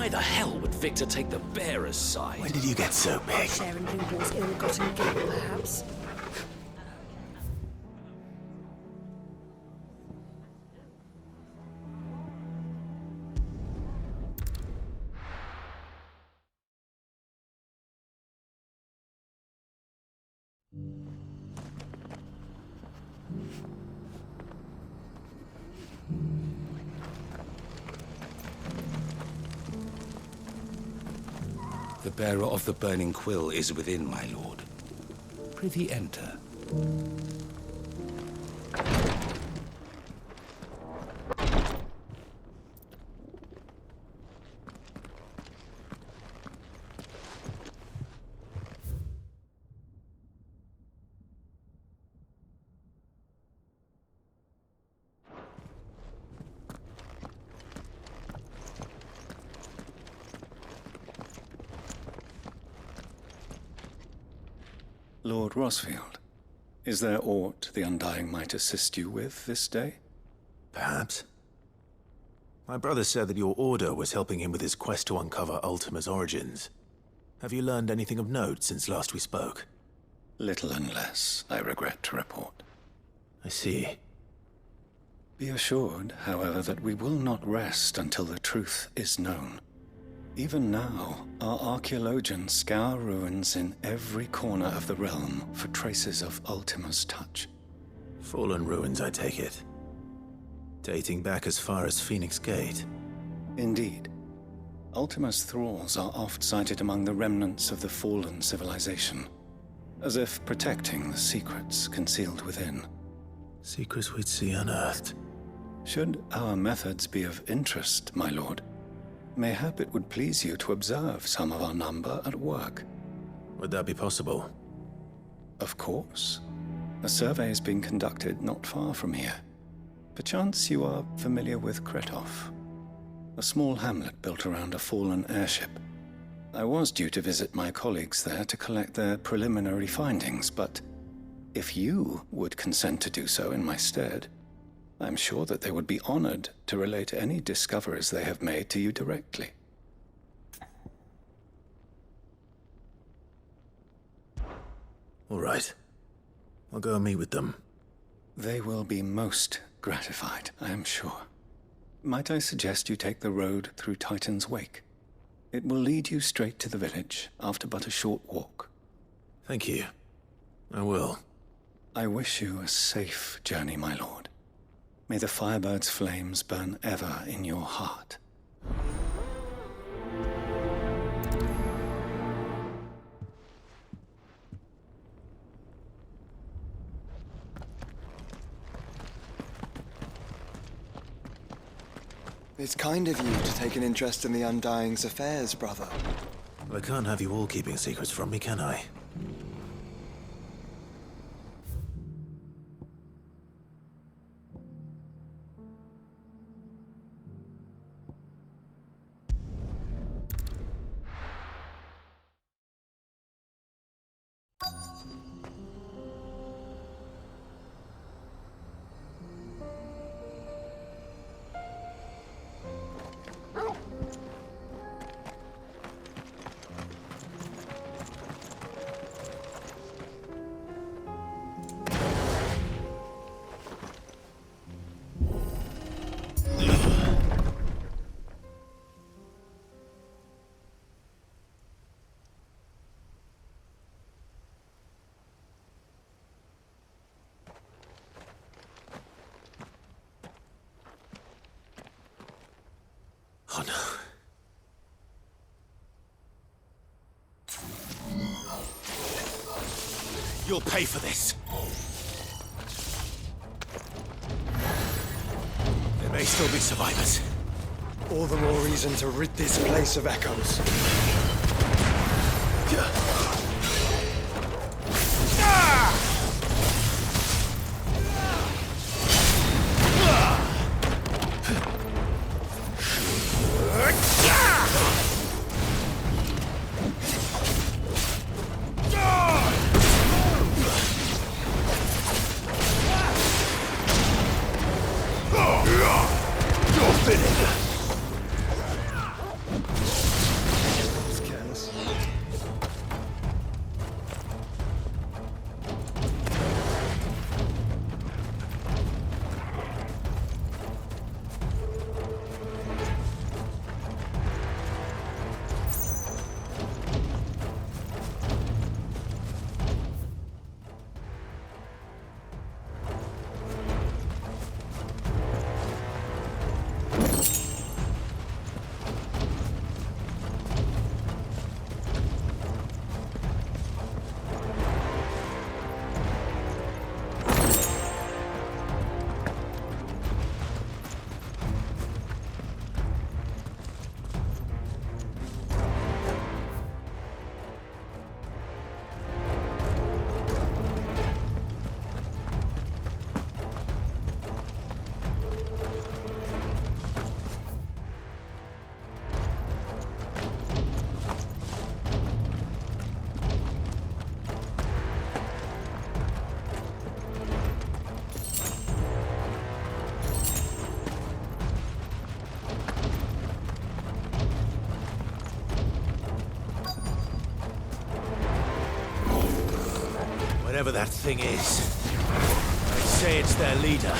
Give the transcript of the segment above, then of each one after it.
Why the hell would Victor take the bearer's side? When did you get so big? Sharing Luden's ill-gotten gain, perhaps. The bearer of the burning quill is within, my lord. Prithee enter. Lord Rosfield, is there aught the Undying might assist you with this day? Perhaps. My brother said that your order was helping him with his quest to uncover Ultima's origins. Have you learned anything of note since last we spoke? Little and less, I regret to report. I see. Be assured, however, that we will not rest until the truth is known. Even now, our archaeologians scour ruins in every corner of the realm for traces of Ultima's touch. Fallen ruins, I take it. Dating back as far as Phoenix Gate. Indeed. Ultima's thralls are oft sighted among the remnants of the fallen civilization, as if protecting the secrets concealed within. Secrets we'd see unearthed. Should our methods be of interest, my lord, mayhap it would please you to observe some of our number at work. Would that be possible? Of course. A survey is being conducted not far from here. Perchance you are familiar with Kretov, a small hamlet built around a fallen airship. I was due to visit my colleagues there to collect their preliminary findings, but if you would consent to do so in my stead, I'm sure that they would be honored to relate any discoveries they have made to you directly. All right. I'll go and meet with them. They will be most gratified, I am sure. Might I suggest you take the road through Titan's Wake? It will lead you straight to the village after but a short walk. Thank you. I will. I wish you a safe journey, my lord. May the Firebird's flames burn ever in your heart. It's kind of you to take an interest in the Undying's affairs, brother. I can't have you all keeping secrets from me, can I? Oh no. You'll pay for this. There may still be survivors. All the more reason to rid this place of echoes. You're finished. Whatever that thing is, they say it's their leader.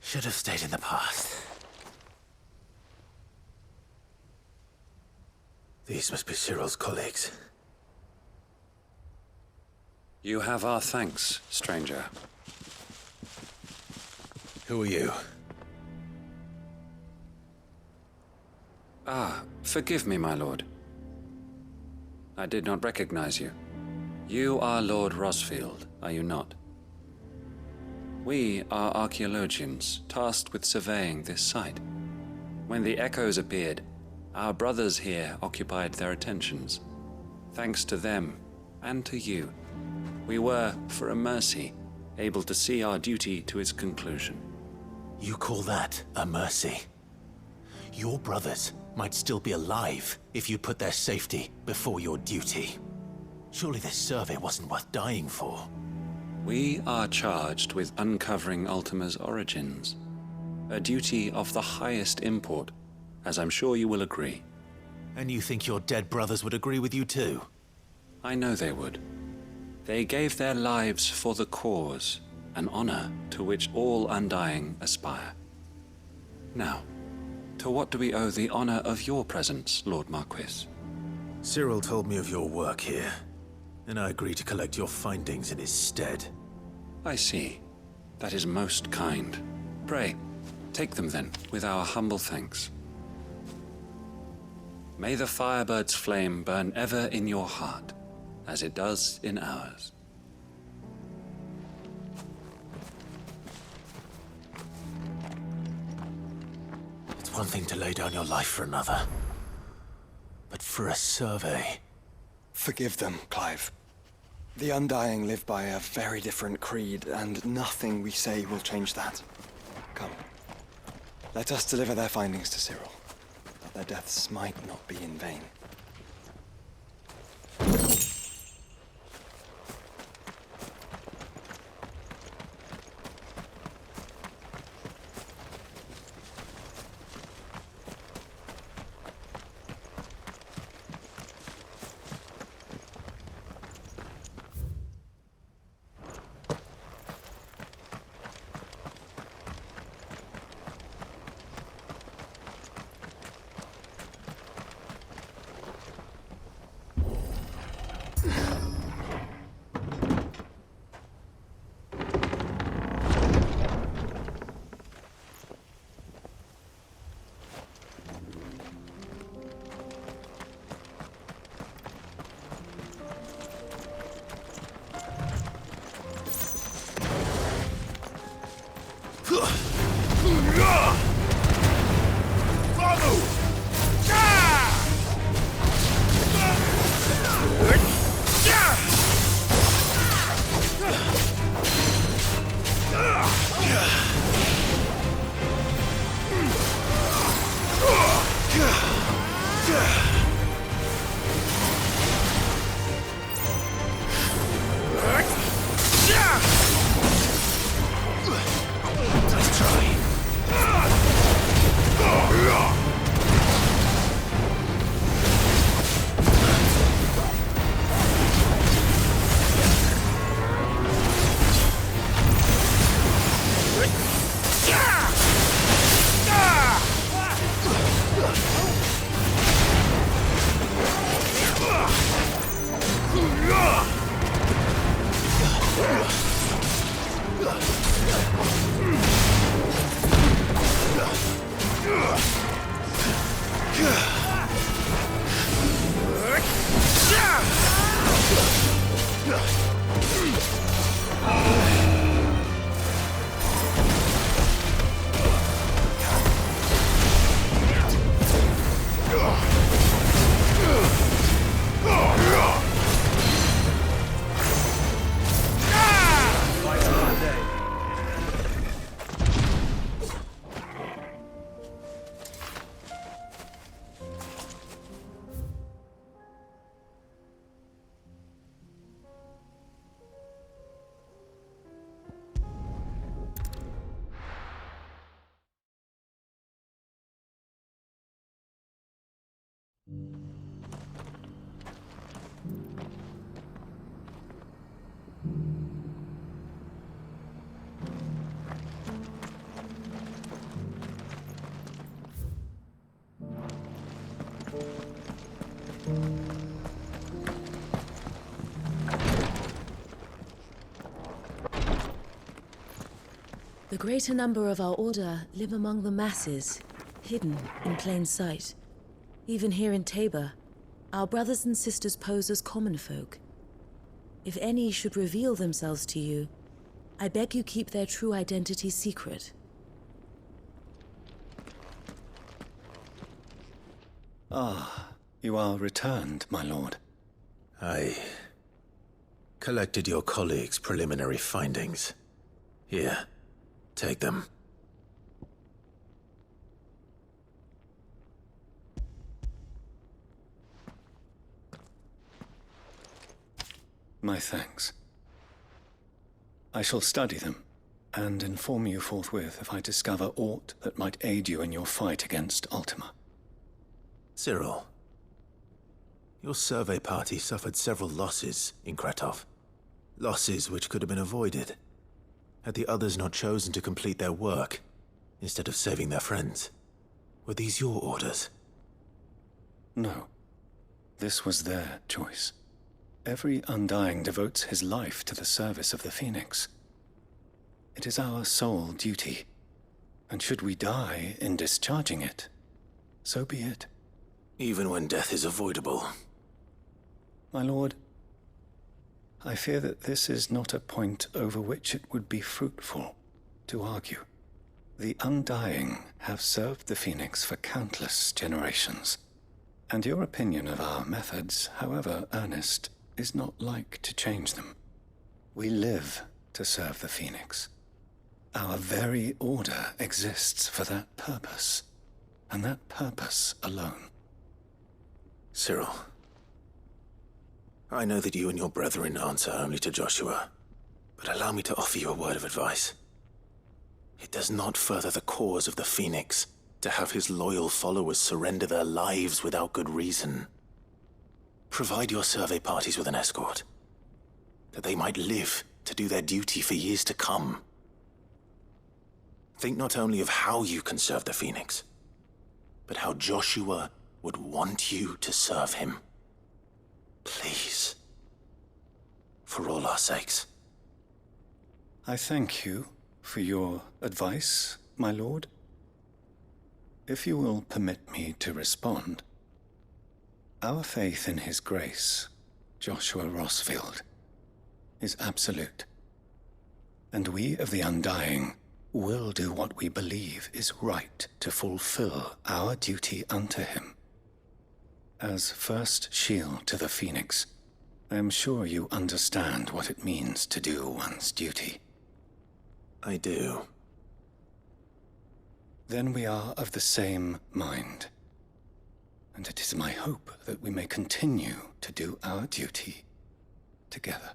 Should have stayed in the past. These must be Cyril's colleagues. You have our thanks, stranger. Who are you? Ah, forgive me, my lord. I did not recognize you. You are Lord Rosfield, are you not? We are archaeologians, tasked with surveying this site. When the echoes appeared, our brothers here occupied their attentions. Thanks to them, and to you, we were, for a mercy, able to see our duty to its conclusion. You call that a mercy? Your brothers might still be alive if you put their safety before your duty. Surely this survey wasn't worth dying for. We are charged with uncovering Ultima's origins, a duty of the highest import, as I'm sure you will agree. And you think your dead brothers would agree with you too? I know they would. They gave their lives for the cause, an honor to which all Undying aspire. Now, to what do we owe the honor of your presence, Lord Marquis? Cyril told me of your work here, and I agree to collect your findings in his stead. I see. That is most kind. Pray, take them then, with our humble thanks. May the Firebird's flame burn ever in your heart, as it does in ours. It's one thing to lay down your life for another, but for a survey... Forgive them, Clive. The Undying live by a very different creed, and nothing we say will change that. Come. Let us deliver their findings to Cyril, that their deaths might not be in vain. Nice try. The greater number of our order live among the masses, hidden in plain sight. Even here in Tabor, our brothers and sisters pose as common folk. If any should reveal themselves to you, I beg you keep their true identity secret. Ah, you are returned, my lord. I collected your colleagues' preliminary findings. Here, take them. My thanks. I shall study them, and inform you forthwith if I discover aught that might aid you in your fight against Ultima. Cyril, your survey party suffered several losses in Kretov. Losses which could have been avoided, had the others not chosen to complete their work, instead of saving their friends. Were these your orders? No. This was their choice. Every Undying devotes his life to the service of the Phoenix. It is our sole duty, and should we die in discharging it, so be it. Even when death is avoidable. My lord, I fear that this is not a point over which it would be fruitful to argue. The Undying have served the Phoenix for countless generations, and your opinion of our methods, however earnest, is not like to change them. We live to serve the Phoenix. Our very order exists for that purpose, and that purpose alone. Cyril, I know that you and your brethren answer only to Joshua, but allow me to offer you a word of advice. It does not further the cause of the Phoenix to have his loyal followers surrender their lives without good reason. Provide your survey parties with an escort, that they might live to do their duty for years to come. Think not only of how you can serve the Phoenix, but how Joshua would want you to serve him. Please. For all our sakes. I thank you for your advice, my lord. If you will permit me to respond, our faith in his grace, Joshua Rossfield, is absolute. And we of the Undying will do what we believe is right to fulfill our duty unto him. As first shield to the Phoenix, I am sure you understand what it means to do one's duty. I do. Then we are of the same mind. and it is my hope that we may continue to do our duty together.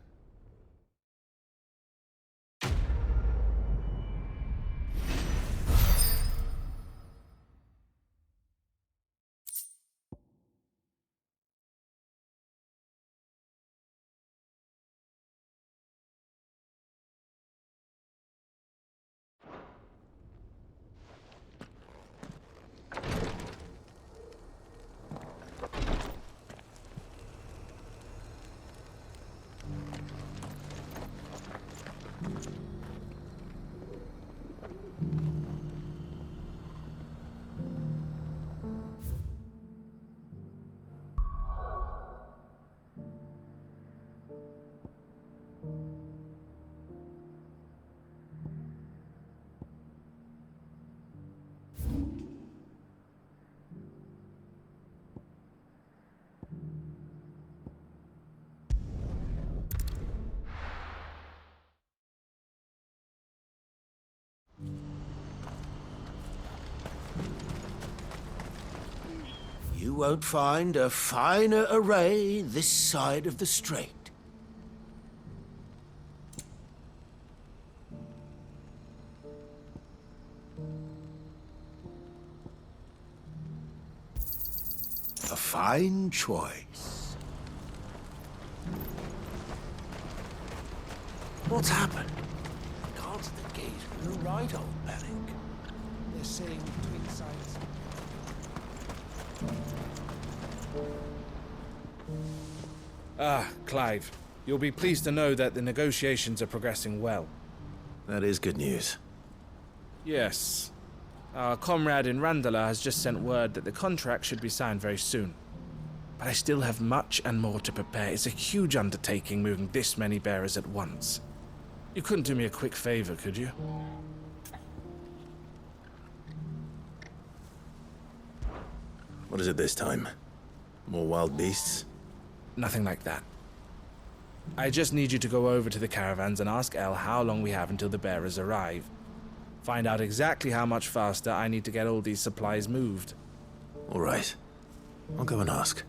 You won't find a finer array this side of the strait. A fine choice. What's happened? The guards at the gate were right, old Bellic. They're sitting between sides. Ah, Clive. You'll be pleased to know that the negotiations are progressing well. That is good news. Yes. Our comrade in Randala has just sent word that the contract should be signed very soon. But I still have much and more to prepare. It's a huge undertaking moving this many bearers at once. You couldn't do me a quick favor, could you? What is it this time? More wild beasts? Nothing like that. I just need you to go over to the caravans and ask El how long we have until the bearers arrive. Find out exactly how much faster I need to get all these supplies moved. All right. I'll go and ask.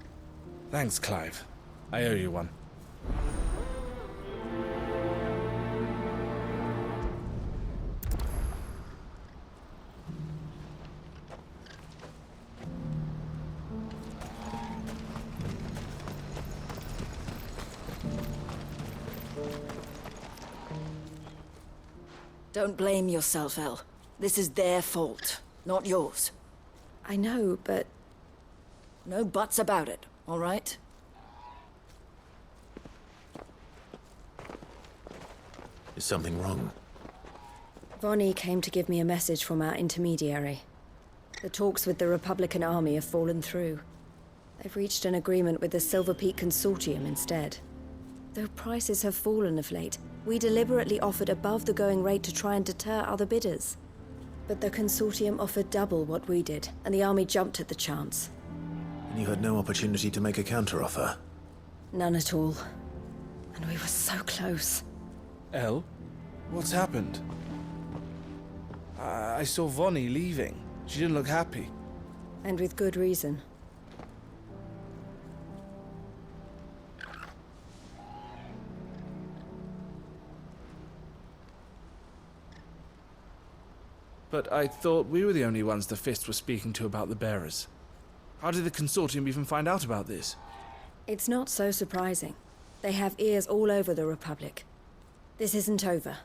Thanks, Clive. I owe you one. Don't blame yourself, El. This is their fault, not yours. I know, but No buts about it, all right? Is something wrong? Vonnie came to give me a message from our intermediary. The talks with the Republican army have fallen through. They've reached an agreement with the Silver Peak Consortium instead. Though prices have fallen of late, we deliberately offered above the going rate to try and deter other bidders. But the Consortium offered double what we did, and the army jumped at the chance. And you had no opportunity to make a counteroffer? None at all. And we were so close. El? What's happened? I saw Vonnie leaving. She didn't look happy. And with good reason. But I thought we were the only ones the Fist were speaking to about the bearers. How did the Consortium even find out about this? It's not so surprising. They have ears all over the Republic. This isn't over.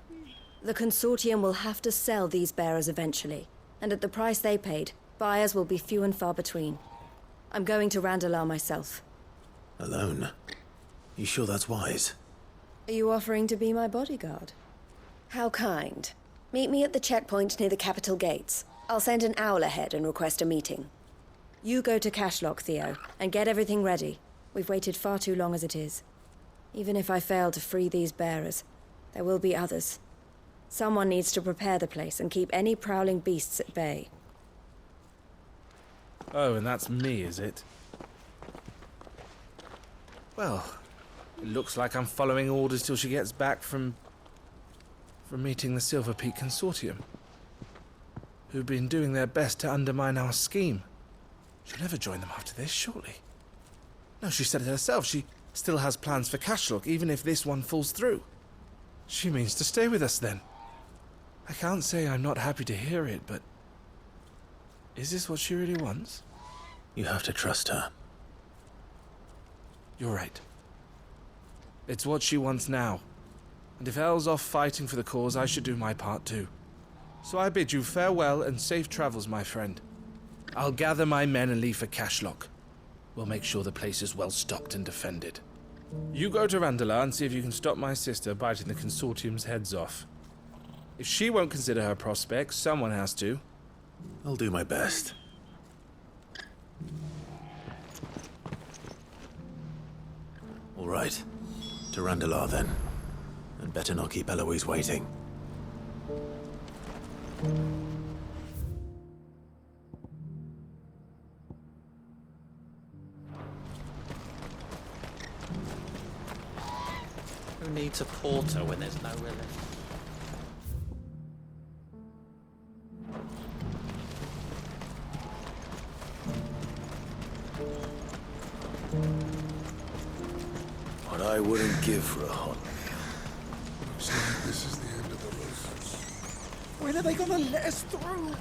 The Consortium will have to sell these bearers eventually, and at the price they paid, buyers will be few and far between. I'm going to Randalar myself. Alone? You sure that's wise? Are you offering to be my bodyguard? How kind. Meet me at the checkpoint near the capital gates. I'll send an owl ahead and request a meeting. You go to Cashlock, Theo, and get everything ready. We've waited far too long as it is. Even if I fail to free these bearers, there will be others. Someone needs to prepare the place and keep any prowling beasts at bay. Oh, and that's me, is it? Well, it looks like I'm following orders till she gets back from meeting the Silver Peak Consortium, who've been doing their best to undermine our scheme. She'll never join them after this, surely. No, she said it herself. She still has plans for Cashlock, even if this one falls through. She means to stay with us, then. I can't say I'm not happy to hear it, but... is this what she really wants? You have to trust her. You're right. It's what she wants now. And if Elle's off fighting for the cause, I should do my part too. So I bid you farewell and safe travels, my friend. I'll gather my men and leave for Cashlock. We'll make sure the place is well stocked and defended. You go to Randala and see if you can stop my sister biting the Consortium's heads off. If she won't consider her prospects, someone has to. I'll do my best. All right. To Randalar, then. And better not keep Eloise waiting. Who needs a porter when there's nowhere left? What I wouldn't give for a hot. Looks like this is the end of the road. When are they gonna let us through?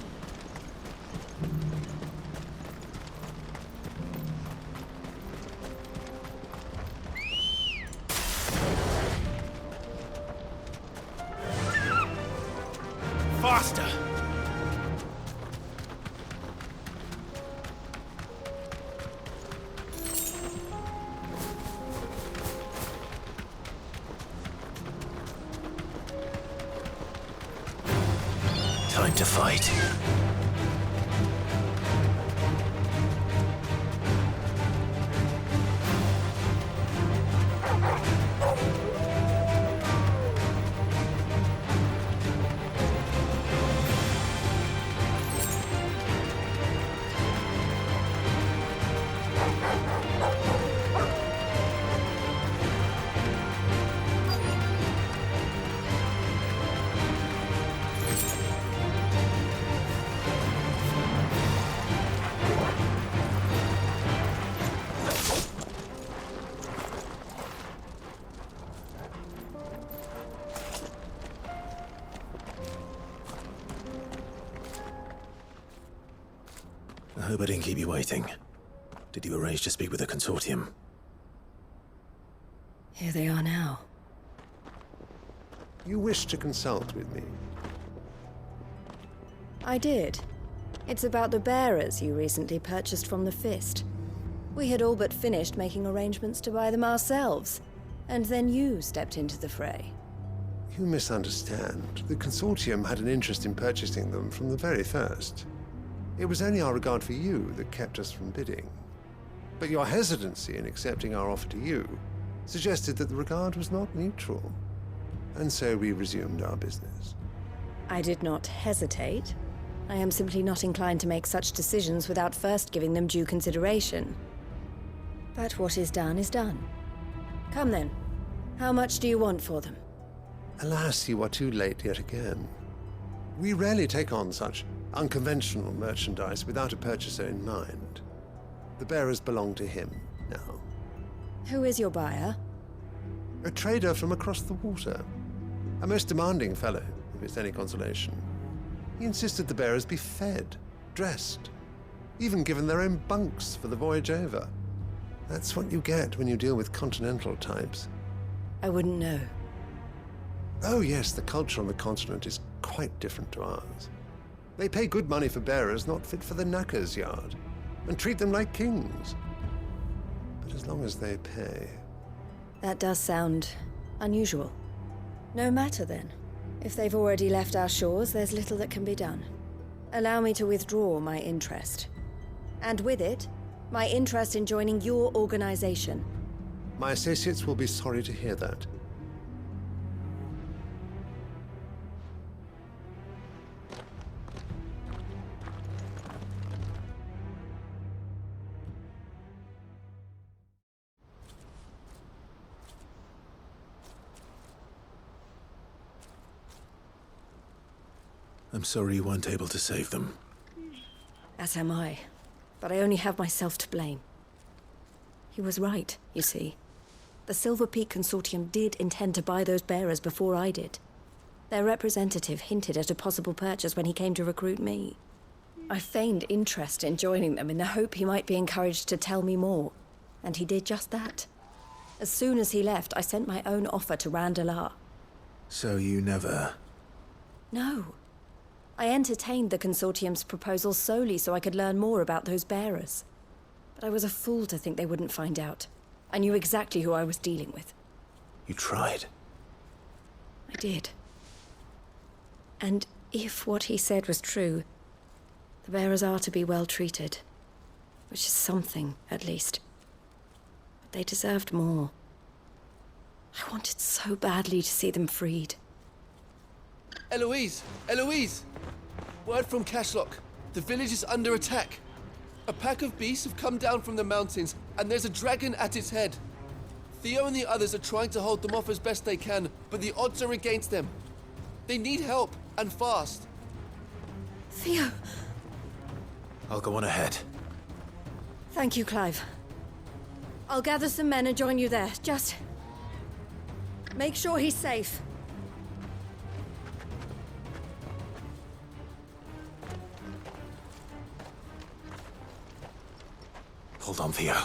Faster! Time to fight. I hope I didn't keep you waiting. Did you arrange to speak with the Consortium? Here they are now. You wish to consult with me? I did. It's about the bearers you recently purchased from the Fist. We had all but finished making arrangements to buy them ourselves, and then you stepped into the fray. You misunderstand. The Consortium had an interest in purchasing them from the very first. It was only our regard for you that kept us from bidding. But your hesitancy in accepting our offer to you suggested that the regard was not mutual. And so we resumed our business. I did not hesitate. I am simply not inclined to make such decisions without first giving them due consideration. But what is done is done. Come then. How much do you want for them? Alas, you are too late yet again. We rarely take on such unconventional merchandise without a purchaser in mind. The bearers belong to him now. Who is your buyer? A trader from across the water. A most demanding fellow, if it's any consolation. He insisted the bearers be fed, dressed, even given their own bunks for the voyage over. That's what you get when you deal with continental types. I wouldn't know. Oh yes, the culture on the continent is quite different to ours. They pay good money for bearers not fit for the knacker's yard, and treat them like kings. But as long as they pay... That does sound unusual. No matter then. If they've already left our shores, there's little that can be done. Allow me to withdraw my interest. And with it, my interest in joining your organization. My associates will be sorry to hear that. I'm sorry you weren't able to save them. As am I. but I only have myself to blame. He was right, you see. The Silver Peak Consortium did intend to buy those bearers before I did. Their representative hinted at a possible purchase when he came to recruit me. I feigned interest in joining them in the hope he might be encouraged to tell me more, and he did just that. As soon as he left, I sent my own offer to Randalar. So you never... No. I entertained the Consortium's proposal solely so I could learn more about those bearers. But I was a fool to think they wouldn't find out. I knew exactly who I was dealing with. You tried. I did. And if what he said was true, the bearers are to be well treated. Which is something, at least. But they deserved more. I wanted so badly to see them freed. Eloise! Eloise! Word from Cashlock. The village is under attack. A pack of beasts have come down from the mountains, and there's a dragon at its head. Theo and the others are trying to hold them off as best they can, but the odds are against them. They need help, and fast. Theo! I'll go on ahead. Thank you, Clive. I'll gather some men and join you there. Just... make sure he's safe. Hold on, Theo.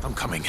I'm coming.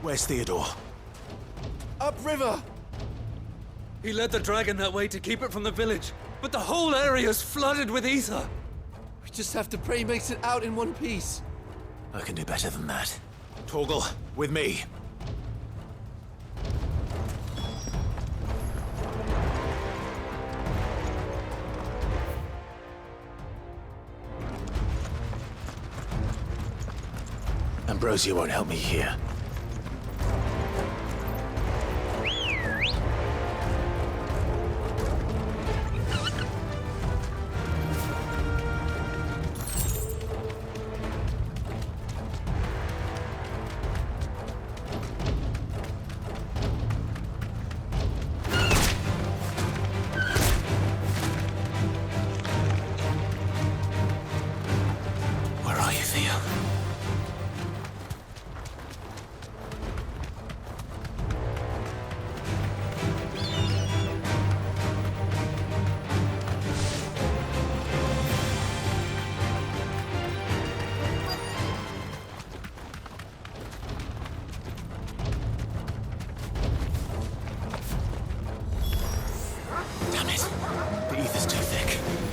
Where's Theodore? Upriver! He led the dragon that way to keep it from the village, but the whole area's flooded with ether. We just have to pray he makes it out in one piece. I can do better than that. Torgal, with me. Ambrosia won't help me here.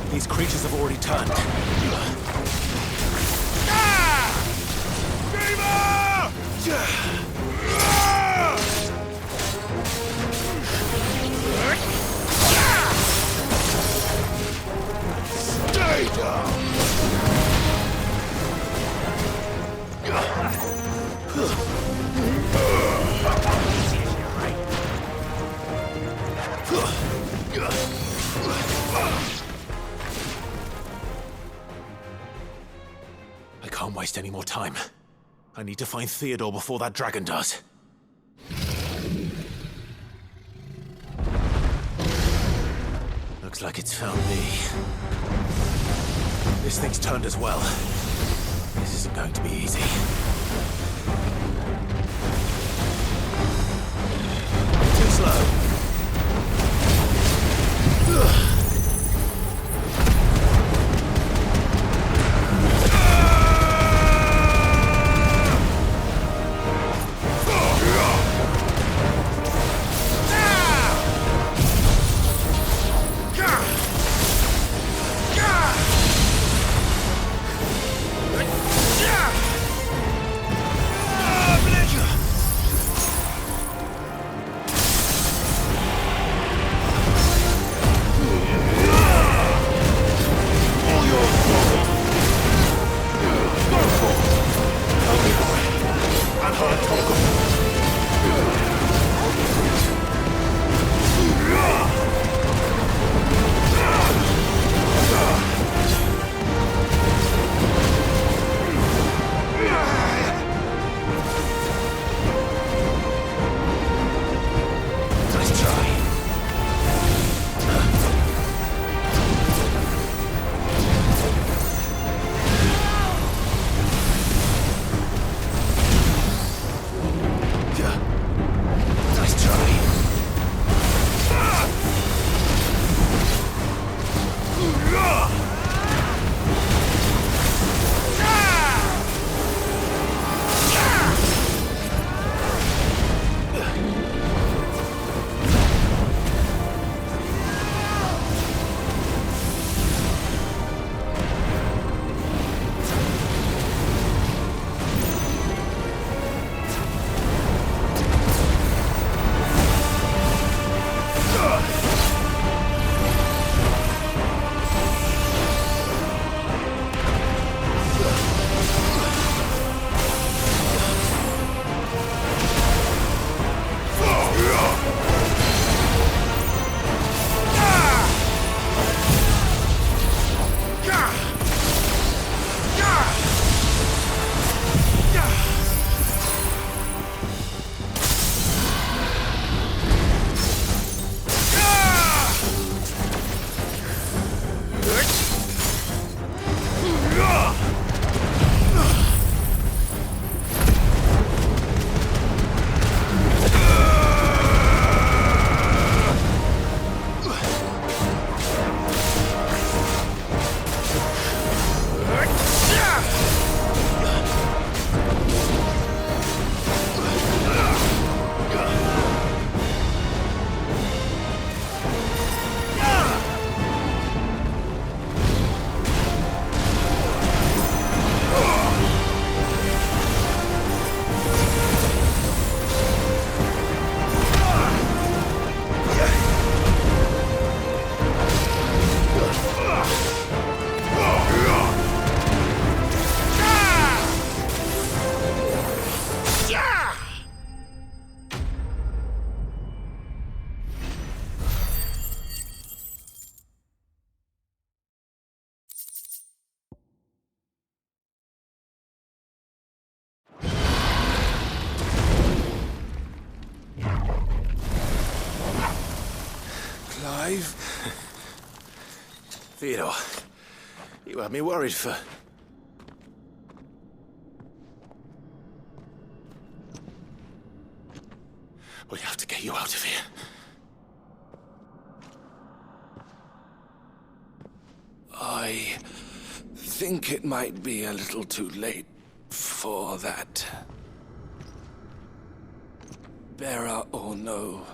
These creatures have already turned. Stay down! I can't waste any more time. I need to find Theodore before that dragon does. Looks like it's found me. This thing's turned as well. This isn't going to be easy. Too slow. Theodore, you had me worried for... We have to get you out of here. I think it might be a little too late for that. Bearer or no,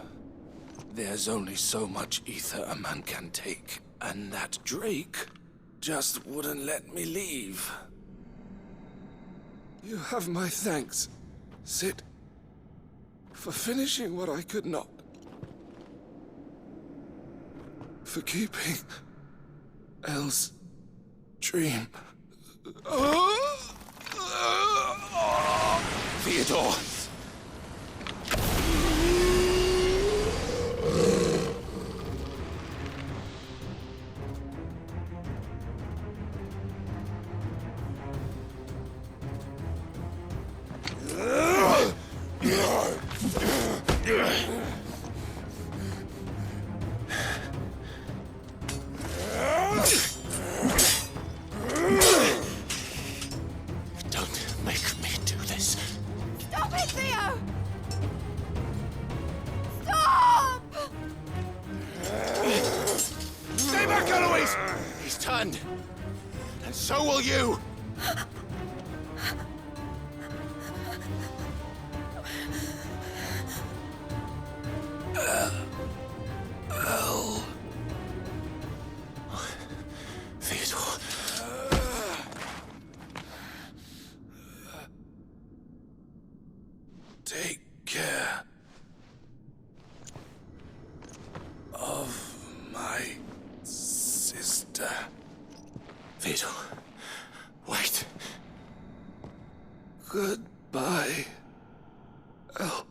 there's only so much ether a man can take, and that Drake just wouldn't let me leave. You have my thanks, Sid, for finishing what I could not. For keeping Elle's dream. Theodore! son! And so will you! Theodore. Take care of my sister. Theodore, wait. Goodbye, El.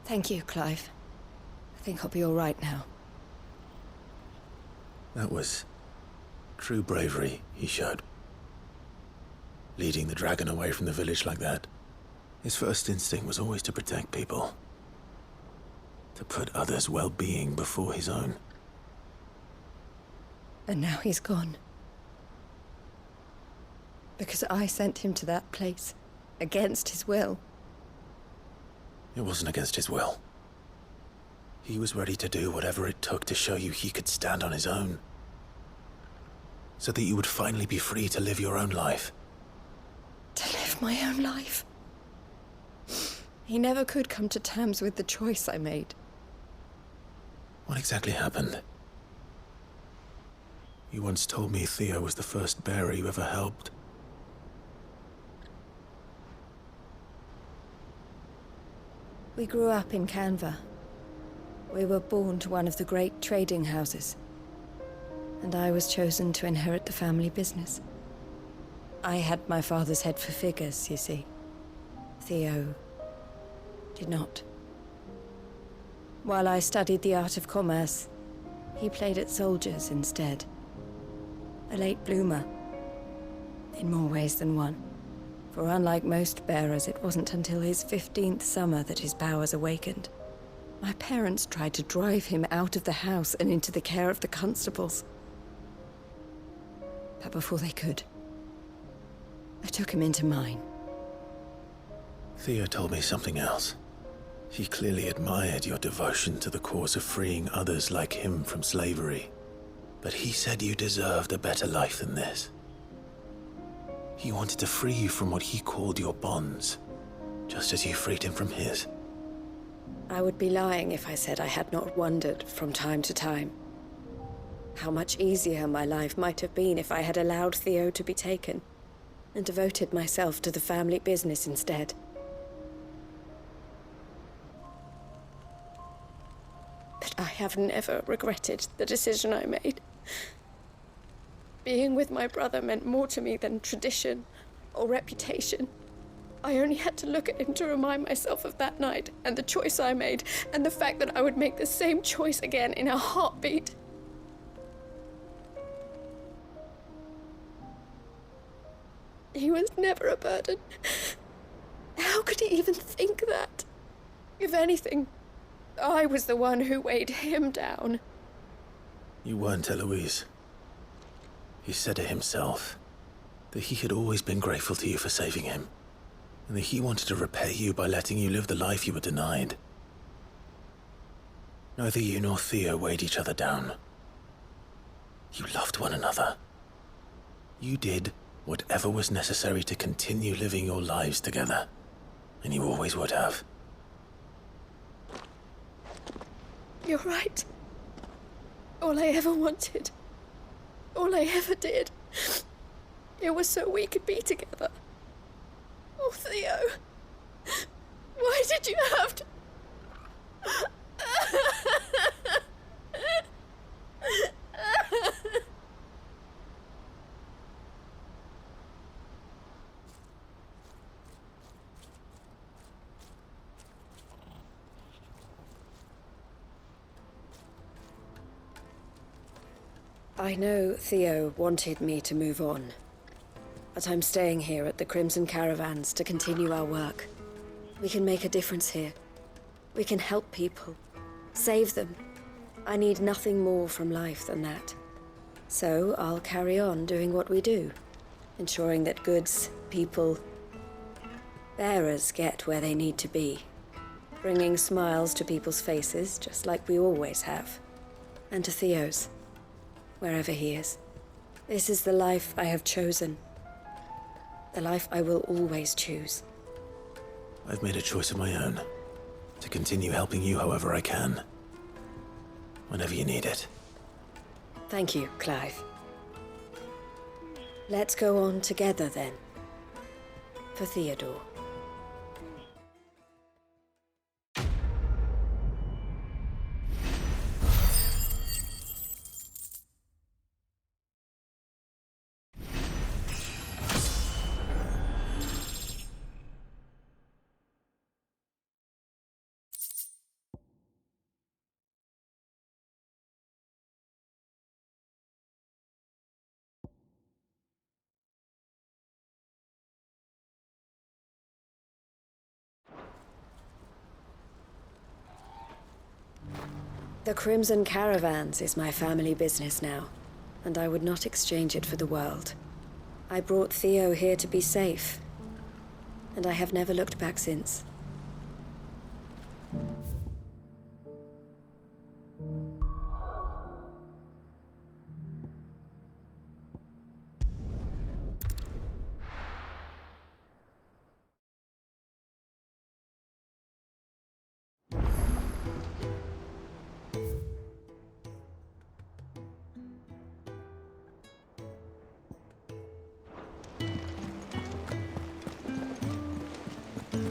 Thank you, Clive. I think I'll be all right now. That was true bravery he showed. Leading the dragon away from the village like that. His first instinct was always to protect people. To put others' well-being before his own. And now he's gone. Because I sent him to that place, against his will. It wasn't against his will. He was ready to do whatever it took to show you he could stand on his own. So that you would finally be free to live your own life. To live my own life? He never could come to terms with the choice I made. What exactly happened? You once told me Theo was the first bearer you ever helped. We grew up in Canva. We were born to one of the great trading houses. And I was chosen to inherit the family business. I had my father's head for figures, you see. Theo did not. While I studied the art of commerce, he played at soldiers instead. A late bloomer, in more ways than one. For unlike most bearers, it wasn't until his 15th summer that his powers awakened. My parents tried to drive him out of the house and into the care of the constables. But before they could, I took him into mine. Theo told me something else. He clearly admired your devotion to the cause of freeing others like him from slavery. But he said you deserved a better life than this. He wanted to free you from what he called your bonds, just as you freed him from his. I would be lying if I said I had not wondered from time to time how much easier my life might have been if I had allowed Theo to be taken and devoted myself to the family business instead. But I have never regretted the decision I made. Being with my brother meant more to me than tradition or reputation. I only had to look at him to remind myself of that night and the choice I made and the fact that I would make the same choice again in a heartbeat. He was never a burden. How could he even think that? If anything, I was the one who weighed him down. You weren't, Eloise. He said it himself, that he had always been grateful to you for saving him, and that he wanted to repay you by letting you live the life you were denied. Neither you nor Theo weighed each other down. You loved one another. You did whatever was necessary to continue living your lives together, and you always would have. You're right. All I ever wanted, all I ever did, it was so we could be together. Oh, Theo, why did you have to... I know Theo wanted me to move on, but I'm staying here at the Crimson Caravans to continue our work. We can make a difference here. We can help people, save them. I need nothing more from life than that. So I'll carry on doing what we do, ensuring that goods, people, bearers get where they need to be, bringing smiles to people's faces just like we always have, and to Theo's. Wherever he is. This is the life I have chosen. The life I will always choose. I've made a choice of my own. To continue helping you however I can. Whenever you need it. Thank you, Clive. Let's go on together then. For Theodore. The Crimson Caravans is my family business now, and I would not exchange it for the world. I brought Theo here to be safe, and I have never looked back since.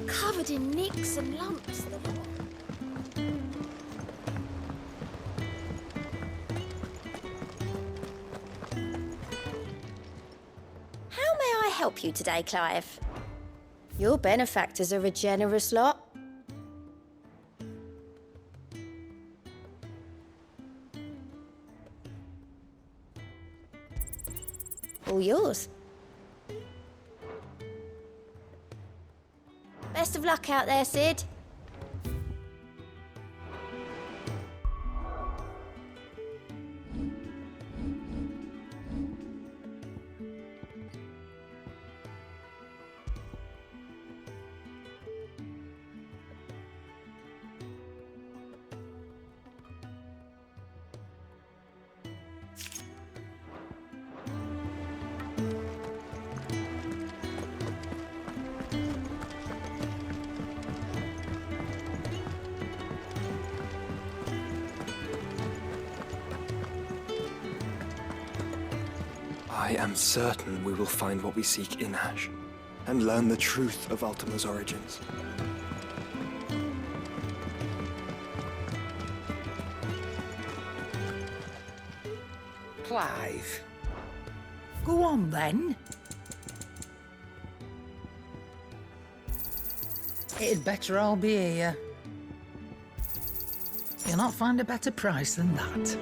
Covered in nicks and lumps, the lot. How may I help you today, Clive? Your benefactors are a generous lot. All yours. Best of luck out there, Sid. I am certain we will find what we seek in Ash, and learn the truth of Ultima's origins. Clive. Go on then. It'd better all be here. You'll not find a better price than that.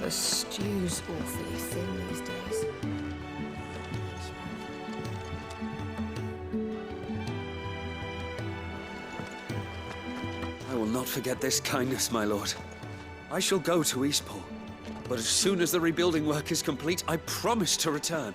The stew's awfully thin these days. I will not forget this kindness, my lord. I shall go to Eastport, but as soon as the rebuilding work is complete, I promise to return.